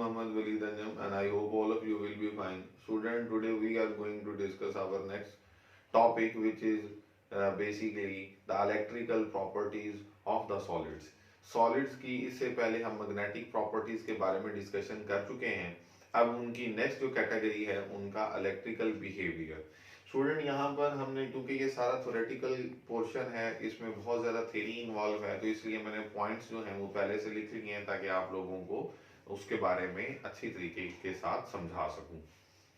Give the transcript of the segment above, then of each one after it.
Muhammad Walid Anjam and I hope all of you will be fine. Student, today we are going to discuss our next topic which is basically the electrical properties of the solids. Solids की इससे पहले हम magnetic properties के बारे में discussion कर चुके हैं. अब उनकी नेक्स्ट जो कैटेगरी है उनका इलेक्ट्रिकल बिहेवियर. स्टूडेंट यहाँ पर हमने, क्योंकि ये सारा थ्योरेटिकल पोर्शन है, इसमें बहुत ज़्यादा थ्योरी इन्वॉल्व है, तो इसलिए मैंने पॉइंट्स जो हैं वो पहले से लिख लिए हैं ताकि आप लोगों को उसके बारे में अच्छी तरीके के साथ समझा सकूं.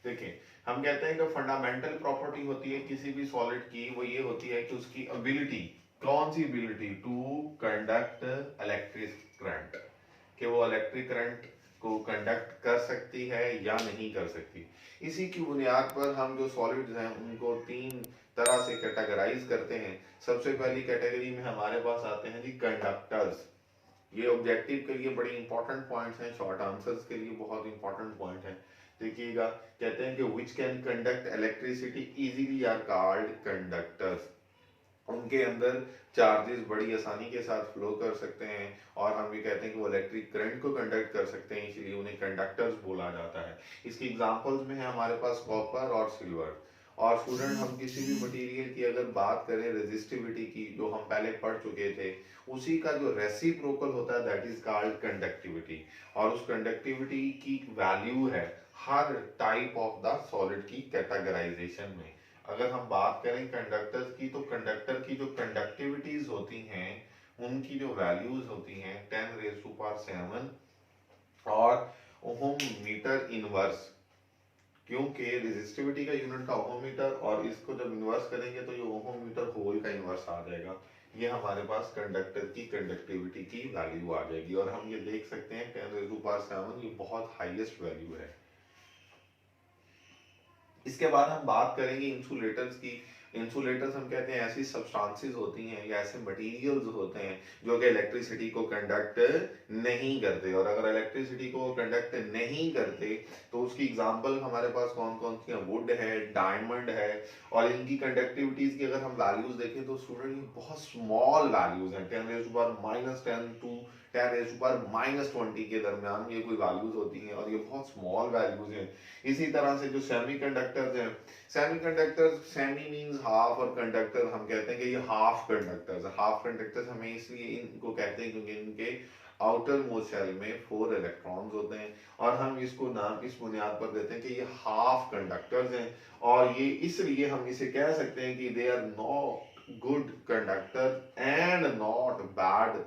देखिए, हम कहते हैं कि फंडामेंटल प्रॉपर्टी होती है किसी भी सॉलिड की, वो ये होती है कि उसकी एबिलिटी, कौन सी ability, to conduct electric current, कि वो इलेक्ट्रिक करंट को कंडक्ट कर सकती है या नहीं कर सकती. इसी की बुनियाद पर हम जो सॉलिड्स हैं उनको तीन तरह से कैटेगराइज करते हैं. सबसे पहली कैटेगरी में हमारे पास आते हैं जी कंडक्टर्स. ये ऑब्जेक्टिव के लिए बड़े इंपॉर्टेंट पॉइंट्स हैं, शॉर्ट आंसर्स के लिए बहुत इंपॉर्टेंट पॉइंट है. देखिएगा, कहते हैं कि which can conduct electricity easily are called conductors. उनके अंदर चार्जेस बड़ी आसानी के साथ फ्लो कर सकते हैं और हम भी कहते हैं कि वो इलेक्ट्रिक करंट को कंडक्ट कर सकते हैं, इसलिए उन्हें कंडक्टर्स बोला जाता है. इसकी एग्जांपल्स में है हमारे पास कॉपर और सिल्वर. और स्टूडेंट, हम किसी भी मटेरियल की अगर बात करें रेजिस्टिविटी की, जो हम पहले पढ़ चुके थे, उसी का जो रेसिप्रोकल होता है दैट इज कॉल्ड कंडक्टिविटी. और उस कंडक्टिविटी की वैल्यू है हर टाइप ऑफ द सॉलिड की कैटेगराइजेशन में. अगर हम बात करें कंडक्टर्स की, तो कंडक्टर की जो कंडक्टिविटीज होती हैं उनकी जो वैल्यूज होती हैं 10⁻⁷ और ओहम मीटर इनवर्स, क्योंकि रेजिस्टिविटी का यूनिट था ओहम मीटर और इसको जब इन्वर्स करेंगे तो ये ओहम मीटर होल का इन्वर्स आ जाएगा. ये हमारे पास कंडक्टर की कंडक्टिविटी की वैल्यू आ जाएगी और हम ये देख सकते हैं 10⁻⁷, ये बहुत हाईएस्ट वैल्यू है. इसके बाद हम बात करेंगे इंसुलेटर्स की. इंसुलेटर्स हम कहते हैं ऐसी सब्सटेंसेस होती हैं या ऐसे मटेरियल्स होते हैं जो कि इलेक्ट्रिसिटी को कंडक्ट नहीं करते. और अगर इलेक्ट्रिसिटी को कंडक्ट नहीं करते तो उसकी एग्जांपल हमारे पास कौन कौन सी है, वुड है, डायमंड है. और इनकी कंडक्टिविटीज की अगर हम वैल्यूज देखें तो स्टूडेंट ये बहुत स्मॉल वैल्यूज हैं, 10⁻⁻10 टू 10⁻⁻20 के दरमियान ये कोई वैल्यूज होती हैं और ये बहुत स्मॉल वैल्यूज हैं. इसी तरह से जो सेमीकंडक्टर्स हैं, सेमीकंडक्टर्स, सेमी मींस हाफ और कंडक्टर हम कहते हैं कि ये हाफ कंडक्टर्स. हाफ कंडक्टर्स हमें इसलिए इनको कहते हैं क्योंकि इनके आउटर मोस्ट शेल में 4 इलेक्ट्रॉन्स होते हैं और हम इसको नाम इस बुनियाद पर देते हैं कि ये हाफ कंडक्टर्स हैं. और ये इसलिए हम इसे कह सकते हैं कि they are not good conductor and not bad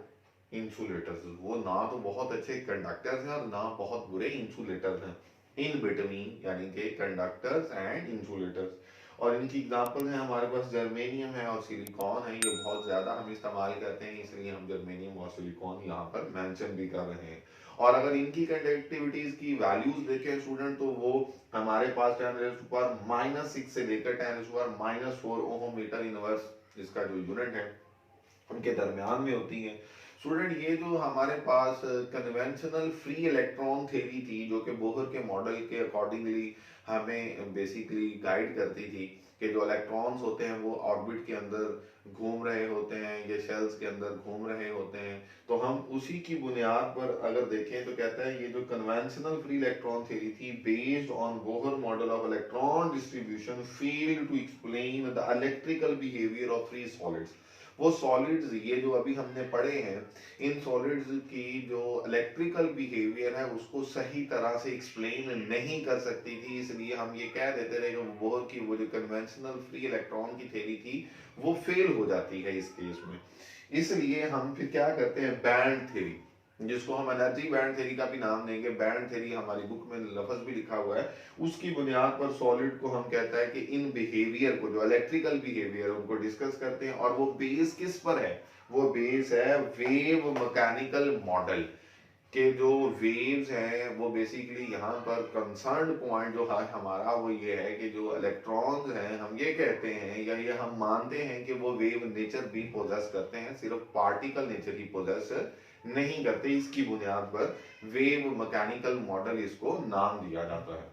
insulators. वो ना तो बहुत अच्छे कंडक्टर्स हैं और ना बहुत बुरे इंसुलेटर्स हैं, इन बिटवीन, यानी कि कंडक्टर्स एंड इंसुलेटर्स. और इनकी एग्जांपल है हमारे पास जर्मेनियम है और सिलिकॉन है. ये बहुत ज्यादा हम इस्तेमाल करते हैं, इसलिए हम जर्मेनियम और सिलिकॉन यहाँ पर मेंशन भी कर रहे हैं. और अगर इनकी कंडक्टिविटीज की वैल्यूज देखें स्टूडेंट, तो वो हमारे पास 10⁻⁻6 से लेकर 10⁻⁻4 ओहम मीटर इनवर्स, इसका जो यूनिट है, उनके दरमियान में होती है. स्टूडेंट, ये जो हमारे पास कन्वेंशनल फ्री इलेक्ट्रॉन थ्योरी थी जो कि बोहर के मॉडल के अकॉर्डिंगली हमें बेसिकली गाइड करती थी कि जो इलेक्ट्रॉन्स होते हैं वो ऑर्बिट के अंदर घूम रहे होते हैं, ये शेल्स के अंदर घूम रहे होते हैं. तो हम उसी की बुनियाद पर अगर देखें तो कहता है ये जो कन्वेंशनल फ्री इलेक्ट्रॉन थ्योरी थी based on Bohr model of electron distribution failed to explain the electrical behaviour of free solids. वो सॉलिड्स, ये जो अभी हमने पढ़े हैं, इन सॉलिड्स की जो इलेक्ट्रिकल बिहेवियर है उसको सही तरह से एक्सप्लेन नहीं कर सकती थी. इसलिए हम ये कह देते रहे कि बोहर की वो जो कन्वेंशनल फ्री इलेक्ट्रॉन की थ्योरी थी वो फेल हो जाती है इस केस में. इसलिए हम फिर क्या करते हैं, बैंड थ्योरी, जिसको हम एनर्जी बैंड थ्योरी का भी नाम देंगे. बैंड थ्योरी हमारी बुक में लफ्ज भी लिखा हुआ है. उसकी बुनियाद पर सॉलिड को हम कहता है कि इन बिहेवियर को, जो इलेक्ट्रिकल बिहेवियर, उनको डिस्कस करते हैं. और वो बेस किस पर है, वो बेस है वेव मैकेनिकल मॉडल के. जो वेव्स हैं वो बेसिकली यहाँ पर कंसर्न पॉइंट जो है हमारा वो ये है कि जो इलेक्ट्रॉन्स हैं, हम ये कहते हैं या ये हम मानते हैं कि वो वेव नेचर भी पोजेस करते हैं, सिर्फ पार्टिकल नेचर ही पोजेस नहीं करते. इसकी बुनियाद पर वेव मैकेनिकल मॉडल इसको नाम दिया जाता है.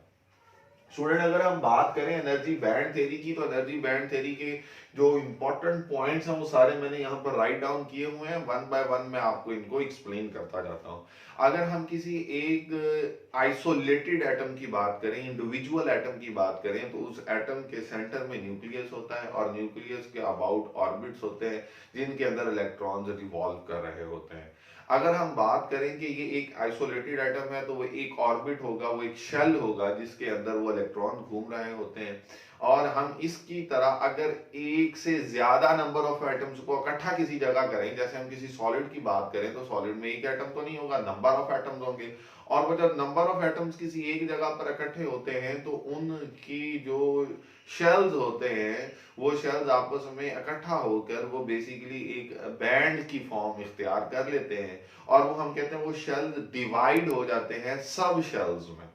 स्टूडेंट अगर हम बात करें एनर्जी बैंड थ्योरी की, तो एनर्जी बैंड थ्योरी के जो इंपॉर्टेंट पॉइंट्स हैं वो सारे मैंने यहाँ पर राइट डाउन किए हुए हैं, वन बाय वन मैं आपको इनको एक्सप्लेन करता जाता हूँ। अगर हम किसी एक आइसोलेटेड एटम की बात करें, इंडिविजुअल एटम की बात करें, तो उस एटम के सेंटर में न्यूक्लियस होता है और न्यूक्लियस के अबाउट ऑर्बिट्स होते हैं जिनके अंदर इलेक्ट्रॉन्स रिवॉल्व कर रहे होते हैं। अगर हम बात करें कि ये एक आइसोलेटेड एटम है, तो वो एक ऑर्बिट होगा, वो एक शेल होगा जिसके अंदर वो इलेक्ट्रॉन घूम रहे होते हैं। और हम इसकी तरह अगर एक से ज्यादा नंबर ऑफ एटम्स को इकट्ठा किसी जगह करें, जैसे हम किसी सॉलिड की बात करें, तो सॉलिड में एक एटम तो नहीं होगा, नंबर ऑफ एटम्स होंगे। और वो जब नंबर ऑफ एटम्स किसी एक जगह पर इकट्ठे होते हैं तो उनकी जो शेल्स होते हैं, वो शेल्स आपस में इकट्ठा होकर वो बेसिकली एक बैंड की फॉर्म इख्तियार कर लेते हैं। और वो हम कहते हैं वो शेल्स डिवाइड हो जाते हैं सब शेल्स में।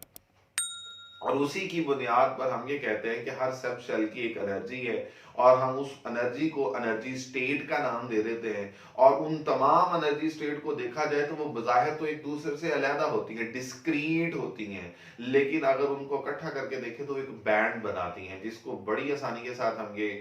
और उसी की बुनियाद पर हम ये कहते हैं कि हर सब शेल की एक एनर्जी है, और हम उस एनर्जी को एनर्जी स्टेट का नाम दे देते हैं। और उन तमाम एनर्जी स्टेट को देखा जाए तो वो बज़ाहिर तो एक दूसरे से अलग होती हैं, डिस्क्रीट होती हैं, लेकिन अगर उनको इकट्ठा करके देखें तो एक बैंड बनाती हैं, जिसको बड़ी आसानी के साथ हम ये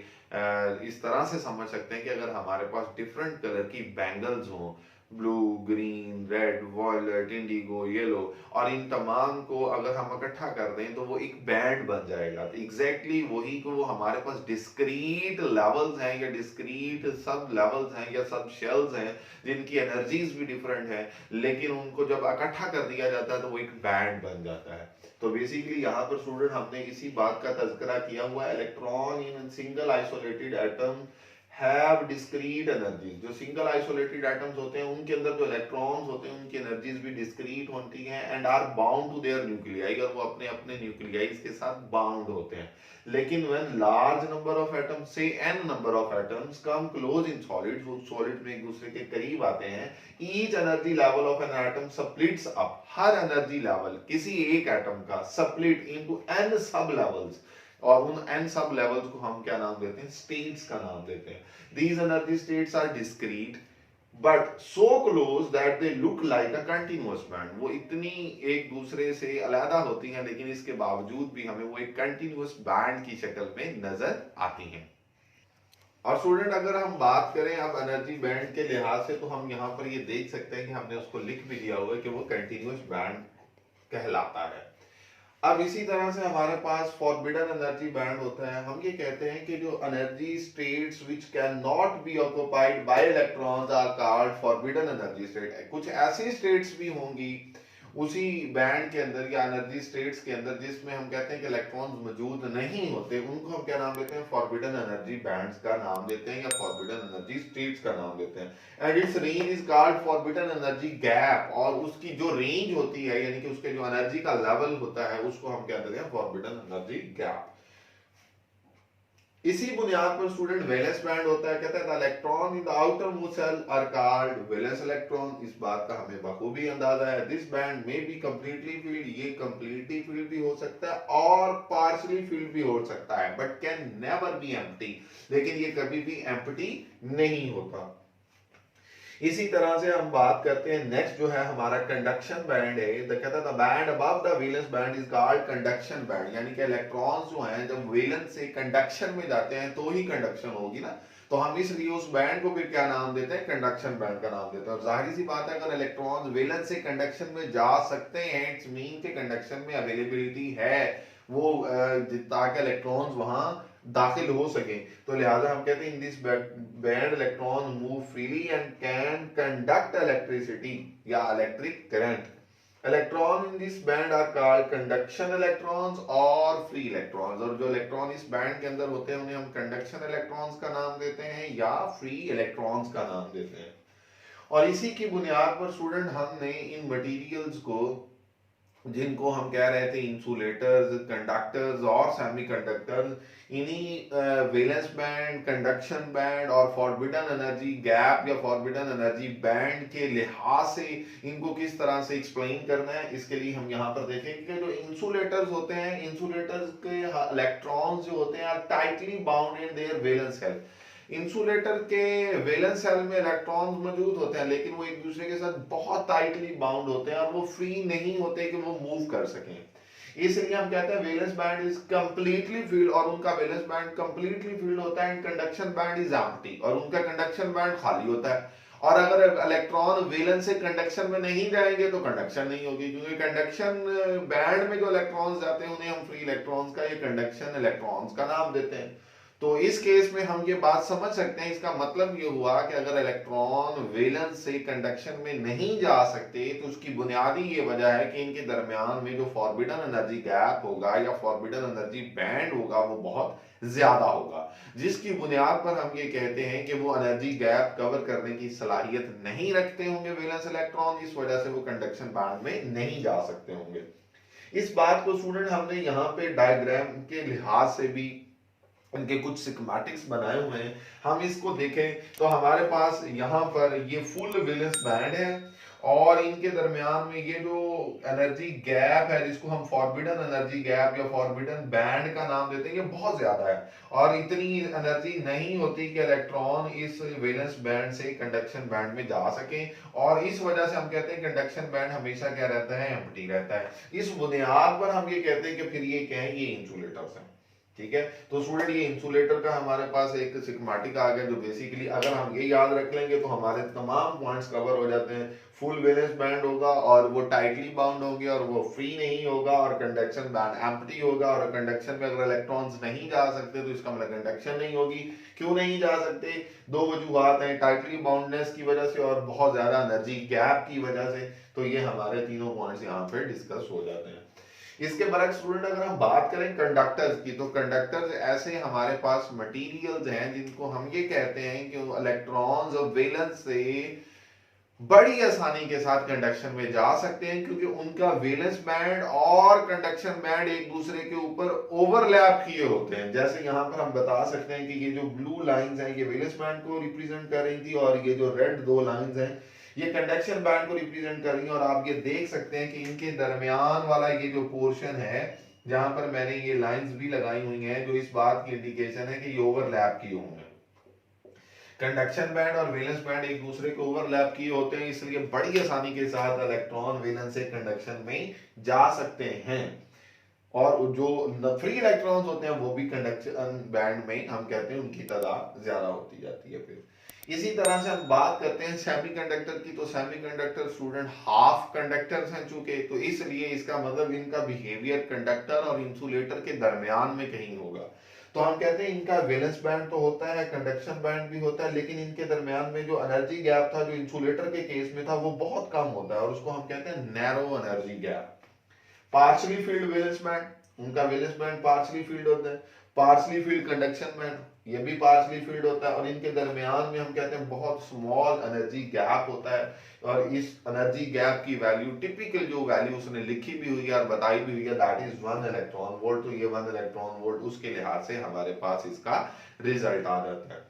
इस तरह से समझ सकते हैं कि अगर हमारे पास डिफरेंट कलर की बैंगल्स हों, blue, green, red, violet, indigo, yellow, और इन तमाम को अगर हम इकट्ठा कर दें तो वो एक बैंड बन जाएगा। तो एग्जैक्टली वही को वो हमारे पास डिस्क्रीट लेवल्स हैं या डिस्क्रीट सब लेवल्स हैं या सब शेल्स हैं जिनकी एनर्जीज भी डिफरेंट है, लेकिन उनको जब इकट्ठा कर दिया जाता है तो वो एक बैंड बन जाता है। तो बेसिकली यहाँ पर स्टूडेंट हमने इसी बात का तज़किरा किया हुआ है, electron in single isolated atom have discrete energies. जो सिंगल आइसोलेटेड एटम्स होते हैं उनके अंदर जो इलेक्ट्रॉन्स होते हैं उनकी एनर्जीज भी डिस्क्रीट होती हैं, and are bound to their nuclei, और वो अपने अपने न्यूक्लियाइज के साथ बाउंड होते हैं। लेकिन when large number of atoms से n number of atoms come close in solids, वो सॉलिड में एक दूसरे के करीब आते हैं, each energy level of an atom splits up, हर एनर्जी लेवल किसी एक एटम का split into an sub levels, और उन एन सब लेवल्स को हम क्या नाम देते हैं, स्टेट्स का नाम देते हैं। These energy states are discrete but so close that they look like a continuous band. वो इतनी एक दूसरे से अलग होती हैं लेकिन इसके बावजूद भी हमें वो एक कंटिन्यूअस बैंड की शक्ल में नजर आती हैं। और स्टूडेंट अगर हम बात करें अब एनर्जी बैंड के लिहाज से, तो हम यहाँ पर ये देख सकते हैं कि हमने उसको लिख भी दिया हुआ है कि वो कंटिन्यूअस बैंड कहलाता है। अब इसी तरह से हमारे पास फॉरबिडन एनर्जी बैंड होता है। हम ये कहते हैं कि जो energy states which can not be occupied by electrons are called forbidden energy state. कुछ ऐसी स्टेट्स भी होंगी उसी बैंड के अंदर या एनर्जी स्टेट्स के अंदर जिसमें हम कहते हैं कि इलेक्ट्रॉन्स मौजूद नहीं होते, उनको हम क्या नाम देते हैं, फॉरबिडन एनर्जी बैंड्स का नाम देते हैं या फॉरबिडन एनर्जी स्टेट्स का नाम देते हैं। And it's range is called forbidden energy gap, और उसकी जो रेंज होती है यानी कि उसके जो एनर्जी का लेवल होता है उसको हम क्या कहते हैं, फॉरबिडन एनर्जी गैप। इसी बुनियाद पर स्टूडेंट वैलेंस बैंड होता है, कहता है electron in the outermost shell are called valence electron. इस बात का हमें बखूबी अंदाजा है। दिस बैंड में बी कंप्लीटली फील्ड, ये कंप्लीटली फील्ड भी हो सकता है और पार्शियली फील्ड भी हो सकता है, but can never be empty, लेकिन ये कभी भी एम्प्टी नहीं होता। इसी तरह से हम बात करते हैं नेक्स्ट जो है हमारा कंडक्शन बैंड है। कहता है the band above the valence band is called conduction band, यानी कि इलेक्ट्रॉन्स जो हैं जब वैलेंस से कंडक्शन में जाते हैं तो ही कंडक्शन होगी ना, तो हम इसलिए उस बैंड को फिर क्या नाम देते हैं, कंडक्शन बैंड का नाम देते हैं। और जाहिर सी बात है अगर इलेक्ट्रॉन्स वैलेंस से कंडक्शन में जा सकते हैं, इट्स मीन के कंडक्शन में अवेलेबिलिटी है वो, ताकि इलेक्ट्रॉन्स वहां दाखिल हो सके। तो लिहाजा हम कहते हैं in this band electron move freely and can conduct electricity या electric current. Electron in this band are called conduction electrons और फ्री इलेक्ट्रॉन्स, और जो इलेक्ट्रॉन इस बैंड के अंदर होते हैं उन्हें हम कंडक्शन इलेक्ट्रॉन्स का नाम देते हैं या फ्री इलेक्ट्रॉन्स का नाम देते हैं। और इसी की बुनियाद पर स्टूडेंट हमने इन मटेरियल्स को, जिनको हम कह रहे थे इंसुलेटर्स, कंडक्टर्स और सेमीकंडक्टर्स, इन्हीं वैलेंस बैंड, कंडक्शन बैंड और फॉरबिडन एनर्जी गैप या फॉरबिडन एनर्जी बैंड के लिहाज से इनको किस तरह से एक्सप्लेन करना है, इसके लिए हम यहाँ पर देखेंगे कि जो इंसुलेटर्स होते हैं, इंसुलेटर्स के इलेक्ट्रॉन्स जो होते हैं are tightly bound in their valence shell. Insulator के वैलेंस शेल में इलेक्ट्रॉन्स मौजूद होते हैं, लेकिन वो एक दूसरे के साथ बहुत टाइटली बाउंड होते हैं और वो फ्री नहीं होते कि वो मूव कर सकें। इसलिए हम कहते हैं valence band is completely field, और उनका वैलेंस बैंड कंप्लीटली फील्ड होता है, and conduction band is empty, और उनका कंडक्शन बैंड खाली होता है। और अगर इलेक्ट्रॉन वैलेंस से कंडक्शन में नहीं जाएंगे तो कंडक्शन नहीं होगी, क्योंकि कंडक्शन बैंड में जो इलेक्ट्रॉन्स जाते हैं उन्हें हम फ्री इलेक्ट्रॉन्स का या कंडक्शन इलेक्ट्रॉन्स का नाम देते हैं। तो इस केस में हम ये बात समझ सकते हैं, इसका मतलब ये हुआ कि अगर इलेक्ट्रॉन वैलेंस से कंडक्शन में नहीं जा सकते तो उसकी बुनियादी ये वजह है कि इनके दरमियान में जो फॉरबिडन एनर्जी गैप होगा या फॉरबिडन एनर्जी बैंड होगा वो बहुत ज्यादा होगा, जिसकी बुनियाद पर हम ये कहते हैं कि वो एनर्जी गैप कवर करने की सलाहियत नहीं रखते होंगे वैलेंस इलेक्ट्रॉन, इस वजह से वो कंडक्शन बैंड में नहीं जा सकते होंगे। इस बात को स्टूडेंट हमने यहाँ पे डायग्राम के लिहाज से भी उनके कुछ सिग्मेटिक्स बनाए हुए हैं, हम इसको देखें तो हमारे पास यहाँ पर ये फुल वैलेंस बैंड है और इनके दरमियान में ये जो एनर्जी गैप है जिसको हम फॉरबिडन एनर्जी गैप या फॉरबिडन बैंड का नाम देते हैं, ये बहुत ज्यादा है और इतनी एनर्जी नहीं होती कि इलेक्ट्रॉन इस वैलेंस बैंड से कंडक्शन बैंड में जा सके, और इस वजह से हम कहते हैं कंडक्शन बैंड हमेशा क्या रहता है, एम्प्टी रहता है। इस बुनियाद पर हम ये कहते हैं कि फिर ये क्या है, ये इंसुलेटर्स हैं। ठीक है, तो स्टूडेंट ये इंसुलेटर का हमारे पास एक सिग्मेटिक आ गया, जो बेसिकली अगर हम ये याद रख लेंगे तो हमारे तमाम पॉइंट्स कवर हो जाते हैं। फुल वैलेंस बैंड होगा और वो टाइटली बाउंड होंगे और वो फ्री नहीं होगा, और कंडक्शन बैंड एम्प्टी होगा, और कंडक्शन में अगर इलेक्ट्रॉन्स नहीं जा सकते तो इसका मतलब कंडक्शन नहीं होगी। क्यों नहीं जा सकते, दो वजूहात हैं, टाइटली बाउंडनेस की वजह से और बहुत ज्यादा एनर्जी गैप की वजह से। तो ये हमारे तीनों पॉइंट्स यहाँ पे डिस्कस हो जाते हैं। इसके बरक्स स्टूडेंट अगर हम बात करें कंडक्टर्स की, तो कंडक्टर्स ऐसे हमारे पास मटेरियल्स हैं जिनको हम ये कहते हैं कि इलेक्ट्रॉन्स और वैलेंस से बड़ी आसानी के साथ कंडक्शन में जा सकते हैं, क्योंकि उनका वैलेंस बैंड और कंडक्शन बैंड एक दूसरे के ऊपर ओवरलैप किए होते हैं। जैसे यहाँ पर हम बता सकते हैं कि ये जो ब्लू लाइंस हैं ये वैलेंस बैंड को रिप्रेजेंट कर रही थी, और ये जो रेड दो लाइंस हैं ये कंडक्शन बैंड को रिप्रेजेंट कर रही हैं। और आप ये देख सकते हैं कि इनके दरमियान वाला ये जो पोर्शन है जहां पर मैंने ये लाइंस भी लगाई हुई हैं, जो इस बात की इंडिकेशन है कि ये ओवरलैप किए होंगे। कंडक्शन बैंड और वैलेंस बैंड एक दूसरे को ओवरलैप किए होते हैं, इसलिए बड़ी आसानी के साथ इलेक्ट्रॉन वैलेंस से कंडक्शन में जा सकते हैं। और जो फ्री इलेक्ट्रॉन्स होते हैं वो भी कंडक्शन बैंड में हम कहते हैं उनकी तादाद ज्यादा होती जाती है। फिर इसी तरह से हम बात करते हैं सेमीकंडक्टर की, तो सेमीकंडक्टर स्टूडेंट हाफ कंडक्टर्स हैं चूंकि, तो इसलिए इसका मतलब इनका बिहेवियर कंडक्टर और इंसुलेटर के दरमियान में कहीं होगा। तो हम कहते हैं इनका वैलेंस बैंड तो होता है, कंडक्शन बैंड भी होता है, लेकिन इनके दरमियान में जो एनर्जी गैप था जो इंसुलेटर के केस में था वो बहुत कम होता है, और उसको हम कहते हैं narrow energy gap. Partially field valence band, उनका वैलेंस बैंड पार्शली फील्ड होता है। पार्शली फील्ड कंडक्शन बैंड, ये भी पार्शली फील्ड होता है, और इनके दरमियान में हम कहते हैं बहुत स्मॉल एनर्जी गैप होता है। और इस एनर्जी गैप की वैल्यू टिपिकल जो वैल्यू उसने लिखी भी हुई है और बताई भी हुई है दैट इज 1 इलेक्ट्रॉन वोल्ट। तो ये 1 इलेक्ट्रॉन वोल्ट उसके लिहाज से हमारे पास इसका रिजल्ट आ जाता है।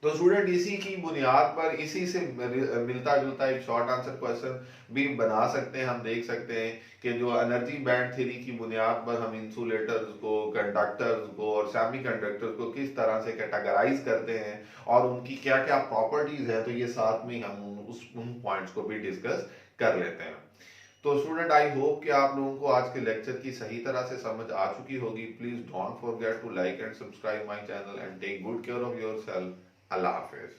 तो स्टूडेंट इसी की बुनियाद पर इसी से मिलता जुलता एक शॉर्ट आंसर क्वेश्चन भी बना सकते हैं। हम देख सकते हैं कि जो एनर्जी बैंड थ्योरी की बुनियाद पर हम इंसुलेटर्स को, कंडक्टर्स को और सेमीकंडक्टर्स को किस तरह से कैटेगराइज करते हैं और उनकी क्या क्या प्रॉपर्टीज है, तो ये साथ में हम उन पॉइंट्स को भी डिस्कस कर लेते हैं। तो स्टूडेंट आई होप कि आप लोगों को आज के लेक्चर की सही तरह से समझ आ चुकी होगी। Please don't forget to like and subscribe my channel and take good care of yourself. अल्लाह हाफिज।